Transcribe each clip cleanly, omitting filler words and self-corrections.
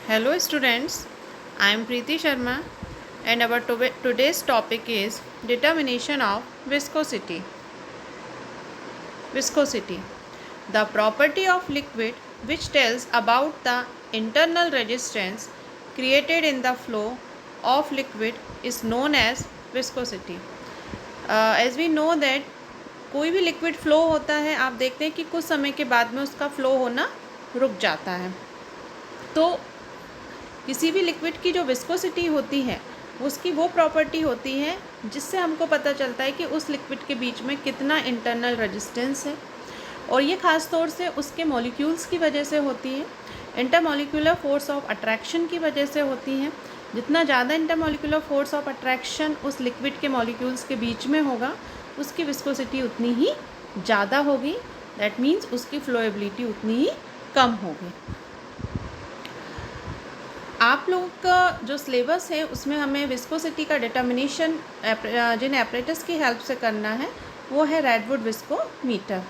Hello students, I am Preeti Sharma and our today's topic is determination of viscosity. Viscosity, the property of liquid which tells about the internal resistance created in the flow of liquid is known as viscosity. As we know that कोई भी liquid flow होता है, आप देखते हैं कि कुछ समय के बाद में उसका फ्लो होना रुक जाता है। तो किसी भी लिक्विड की जो विस्कोसिटी होती है उसकी वो प्रॉपर्टी होती है जिससे हमको पता चलता है कि उस लिक्विड के बीच में कितना इंटरनल रेजिस्टेंस है, और ये ख़ास तौर से उसके मॉलिक्यूल्स की वजह से होती है, इंटरमॉलिक्यूलर फोर्स ऑफ अट्रैक्शन की वजह से होती है। जितना ज़्यादा इंटरमॉलिक्यूलर फोर्स ऑफ अट्रैक्शन उस लिक्विड के मॉलिक्यूल्स के बीच में होगा, उसकी विस्कोसिटी उतनी ही ज़्यादा होगी। दैट मीन्स उसकी फ्लोएबिलिटी उतनी ही कम होगी। आप लोगों का जो सिलेबस है उसमें हमें विस्कोसिटी का डिटर्मिनेशन जिन एपरेटस की हेल्प से करना है वो है रेडवुड विस्कोमीटर।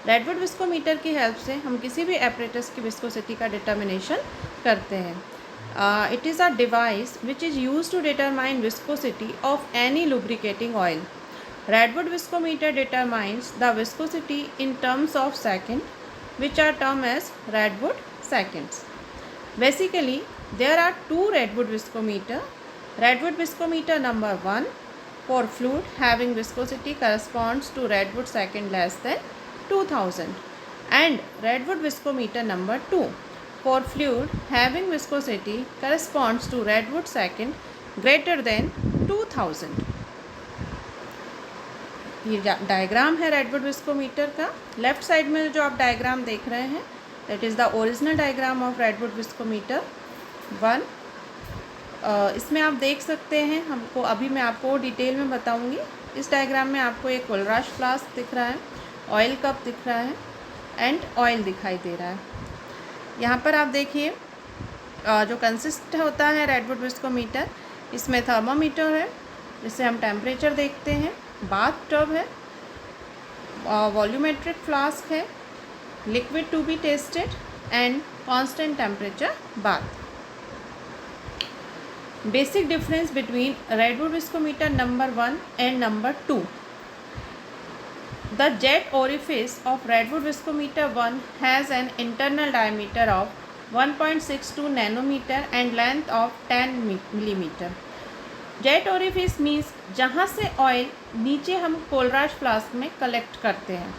रेडवुड विस्कोमीटर की हेल्प से हम किसी भी एपरेटस की विस्कोसिटी का डिटर्मिनेशन करते हैं। It is a device which is use to determine viscosity of any lubricating oil. Radwood viscometer determines the viscosity in terms of second, which are termed as Radwood seconds. Basically, there are two Radwood viscometer. Radwood viscometer number 1 for fluid having viscosity corresponds to Radwood second less than 2000, and Radwood viscometer number 2 for fluid having viscosity corresponds to Radwood second greater than 2000. ये diagram है Redwood viscometer का। Left side में जो आप diagram देख रहे हैं that is the original diagram of Redwood viscometer 1। इसमें आप देख सकते हैं, हमको अभी मैं आपको डिटेल में बताऊंगी। इस डायग्राम में आपको एक कोलराश फ्लास्क दिख रहा है, ऑयल कप दिख रहा है एंड ऑयल दिखाई दे रहा है। यहाँ पर आप देखिए जो कंसिस्ट होता है रेडवुड विस्कोमीटर, इसमें थर्मोमीटर है जिससे हम टेम्परेचर देखते हैं, बाथ टब है, वॉल्यूमेट्रिक फ्लास्क है, liquid to be tested and constant temperature bath. Basic difference between Redwood viscometer number 1 and number 2। The jet orifice of Redwood viscometer 1 has an internal diameter of 1.62 nanometer and length of 10 millimeter. Jet orifice means जहाँ से oil नीचे हम कोलराश flask में collect करते हैं।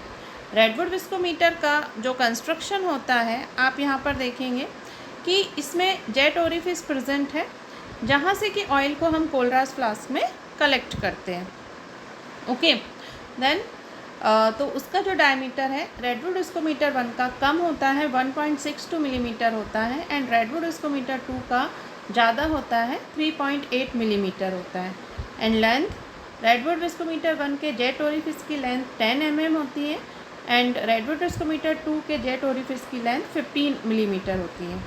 Redwood viscometer का जो construction होता है, आप यहाँ पर देखेंगे कि इसमें जेट ओरिफिस प्रेजेंट है जहाँ से कि ऑयल को हम कोलराश फ्लास्क में कलेक्ट करते हैं। ओके देन तो उसका जो डायमीटर है रेडवुड विस्कोमीटर 1 का कम होता है, 1.62 मिलीमीटर होता है, एंड रेडवुड विस्कोमीटर 2 का ज़्यादा होता है, 3.8 मिलीमीटर होता है। एंड लेंथ रेडवुड विस्कोमीटर 1 के जेट ओरिफिस की लेंथ 10 mm होती है एंड रेडवुड विस्कोमीटर 2 के जेट ओरिफिस की लेंथ 15 मिलीमीटर होती है।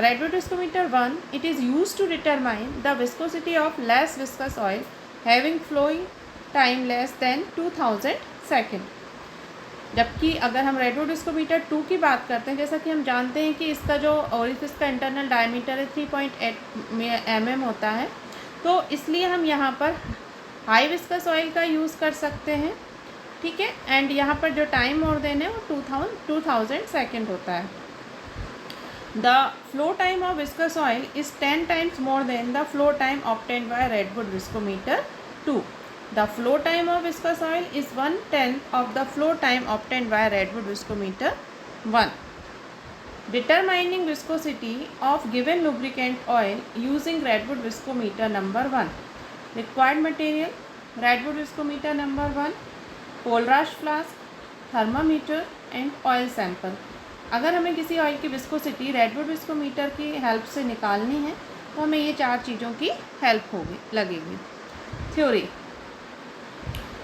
Redwood viscometer 1 it is use to determine the viscosity of less viscous oil having flowing time less than 2000 second. जबकि अगर हम रेडवुड विस्कोमीटर 2 की बात करते हैं, जैसा कि हम जानते हैं कि इसका जो ओरिफिस का इंटरनल डायमीटर है 3.8 mm होता है, तो इसलिए हम यहाँ पर हाई विस्कस ऑयल का यूज़ कर सकते हैं। ठीक है, एंड यहाँ पर जो टाइम मोर देन है वो 2000 सेकेंड होता है। The flow time of viscous oil is 10 times more than the flow time obtained by Radwood viscometer 2. The flow time of viscous oil is 1/10 of the flow time obtained by Radwood viscometer 1. Determining viscosity of given lubricant oil using Radwood viscometer number 1. Required material Radwood viscometer number 1, Kohlrausch flask, thermometer and oil sample. अगर हमें किसी oil की viscosity Redwood viscometer की help से निकालनी है तो हमें ये 4 चीज़ों की हेल्प लगेगी। Theory,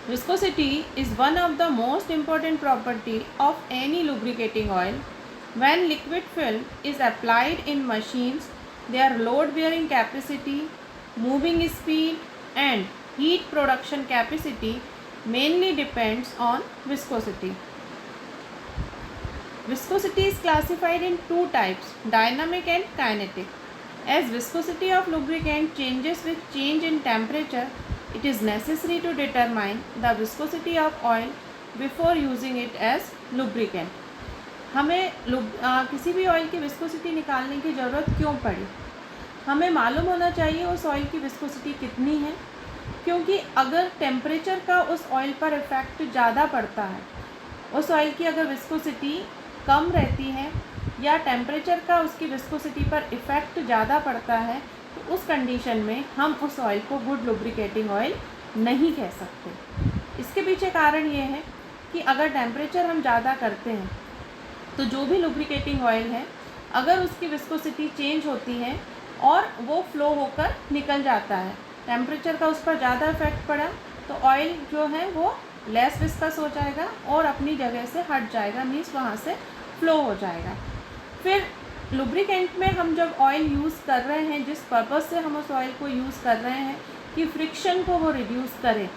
viscosity is one of the most important property of any lubricating oil. When liquid film is applied in machines, their load bearing capacity, moving speed and heat production capacity mainly depends on viscosity. Viscosity is classified in two types, dynamic and kinetic. As viscosity of lubricant changes with change in temperature, it is necessary to determine the viscosity of oil before using it as lubricant. हमें किसी भी oil की viscosity निकालने की ज़रूरत क्यों पड़ी? हमें मालूम होना चाहिए उस ऑयल की विस्कोसिटी कितनी है, क्योंकि अगर टेम्परेचर का उस ऑयल पर इफ़ेक्ट ज़्यादा पड़ता है, उस ऑयल की अगर विस्कोसिटी कम रहती है या टेम्परेचर का उसकी विस्कोसिटी पर इफ़ेक्ट ज़्यादा पड़ता है, तो उस कंडीशन में हम उस ऑयल को गुड लुब्रिकेटिंग ऑयल नहीं कह सकते। इसके पीछे कारण ये है कि अगर टेम्परेचर हम ज़्यादा करते हैं तो जो भी लुब्रिकेटिंग ऑयल है, अगर उसकी विस्कोसिटी चेंज होती है और वो फ्लो होकर निकल जाता है, टेम्परेचर का उस पर ज़्यादा इफेक्ट पड़ा, तो ऑयल जो है वो लेस विस्कस हो जाएगा और अपनी जगह से हट जाएगा, मीन्स वहाँ से फ्लो हो जाएगा। फिर लुब्रिकेंट में हम जब ऑयल यूज़ कर रहे हैं, जिस पर्पज़ से हम उस ऑयल को यूज़ कर रहे हैं कि फ्रिक्शन को वो रिड्यूस करे,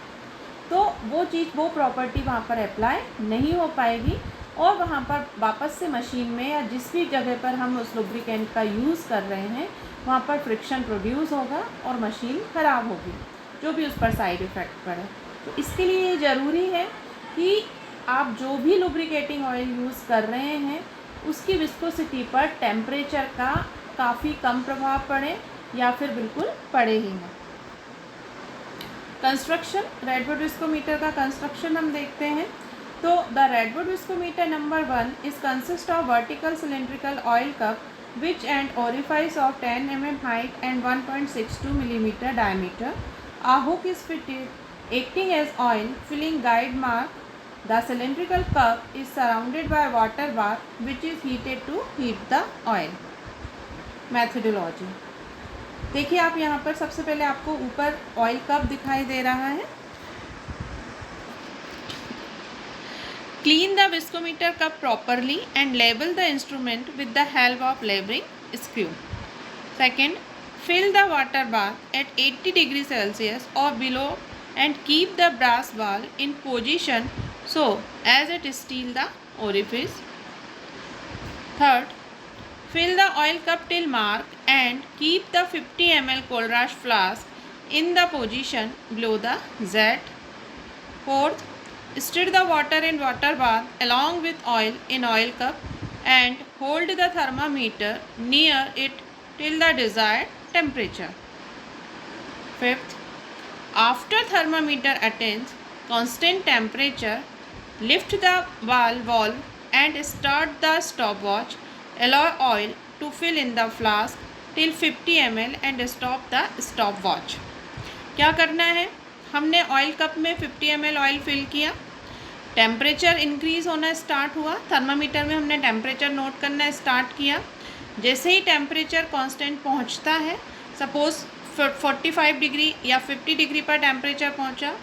तो वो चीज़, वो प्रॉपर्टी वहाँ पर अप्लाई नहीं हो पाएगी और वहाँ पर वापस से मशीन में या जिस भी जगह पर हम उस लुब्रिकेंट का यूज़ कर रहे हैं वहाँ पर फ्रिक्शन प्रोड्यूस होगा और मशीन ख़राब होगी, जो भी उस पर साइड इफ़ेक्ट पड़े। तो इसके लिए ये ज़रूरी है कि आप जो भी लुब्रिकेटिंग ऑयल यूज़ कर रहे हैं उसकी विस्कोसिटी पर टेम्परेचर का काफ़ी कम प्रभाव पड़े या फिर बिल्कुल पड़े ही ना। कंस्ट्रक्शन, रेडवुड विस्कोमीटर का कंस्ट्रक्शन हम देखते हैं। तो the redwood viscometer number 1 is consist of vertical cylindrical oil cup which and orifice of 10 mm height and 1.62 mm diameter. A hook is fitted acting as oil filling guide mark. The cylindrical cup is surrounded by water bath which is heated to heat the oil. Methodology. देखिए आप यहाँ पर सबसे पहले आपको ऊपर oil cup दिखाई दे रहा है। Clean the viscometer cup properly and label the instrument with the help of leveling screw. Second, fill the water bath at 80 degrees Celsius or below and keep the brass ball in position so as it seal the orifice. Third, fill the oil cup till mark and keep the 50 ml cold rush flask in the position below the Z. Fourth, stir the water in water bath along with oil in oil cup and hold the thermometer near it till the desired temperature. Fifth, after thermometer attains constant temperature, lift the valve and start the stopwatch. Allow oil to fill in the flask till 50 ml and stop the stopwatch. क्या करना है? हमने oil cup में 50 ml oil fill किया, temperature increase होना start हुआ, thermometer में हमने टेम्परेचर नोट करना स्टार्ट किया। जैसे ही टेम्परेचर कांस्टेंट पहुंचता है, सपोज़ 45 डिग्री या 50 डिग्री पर टेम्परेचर पहुंचा,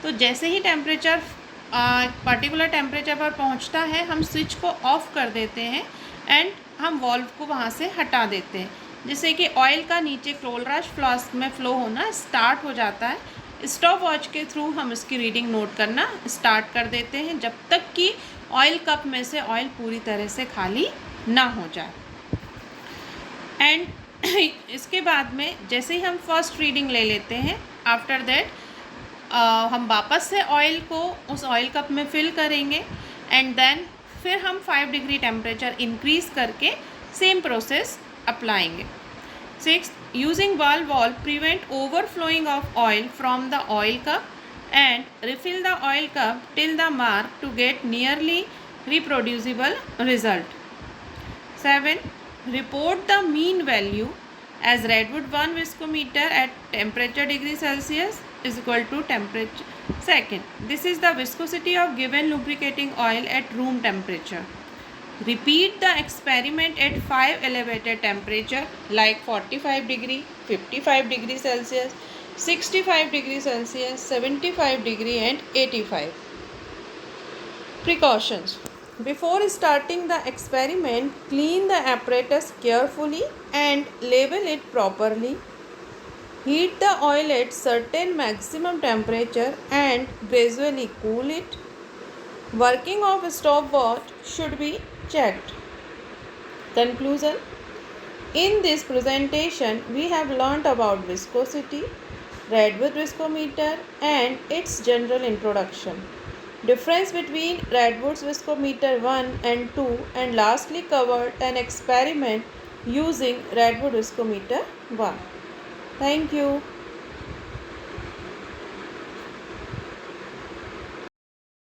तो जैसे ही टेम्परेचर पर्टिकुलर टेम्परेचर पर पहुंचता है, हम स्विच को ऑफ कर देते हैं एंड हम वॉल्व को वहां से हटा देते हैं, जिससे कि ऑयल का नीचे कोल्ड रश फ्लास्क में फ़्लो होना स्टार्ट हो जाता है। स्टॉप वॉच के थ्रू हम इसकी रीडिंग नोट करना स्टार्ट कर देते हैं जब तक कि ऑयल कप में से ऑयल पूरी तरह से खाली ना हो जाए। एंड इसके बाद में जैसे ही हम फर्स्ट रीडिंग ले लेते हैं, आफ्टर दैट हम वापस से ऑयल को उस ऑयल कप में फिल करेंगे एंड देन फिर हम 5 डिग्री टेम्परेचर इंक्रीज़ करके सेम प्रोसेस अपनाएंगे। 6. Using valve prevent overflowing of oil from the oil cup and refill the oil cup till the mark to get nearly reproducible result. 7. Report the mean value as Redwood 1 viscometer at temperature degree Celsius is equal to temperature. Second, this is the viscosity of given lubricating oil at room temperature. Repeat the experiment at 5 elevated temperature like 45 degree, 55 degree Celsius, 65 degree Celsius, 75 degree and 85. Precautions. Before starting the experiment, clean the apparatus carefully and label it properly. Heat the oil at certain maximum temperature and gradually cool it. Working of stopwatch should be checked. Conclusion. In this presentation, we have learnt about viscosity, Redwood viscometer and its general introduction, difference between Redwood's viscometer 1 and 2, and lastly covered an experiment using Redwood viscometer 1. Thank you.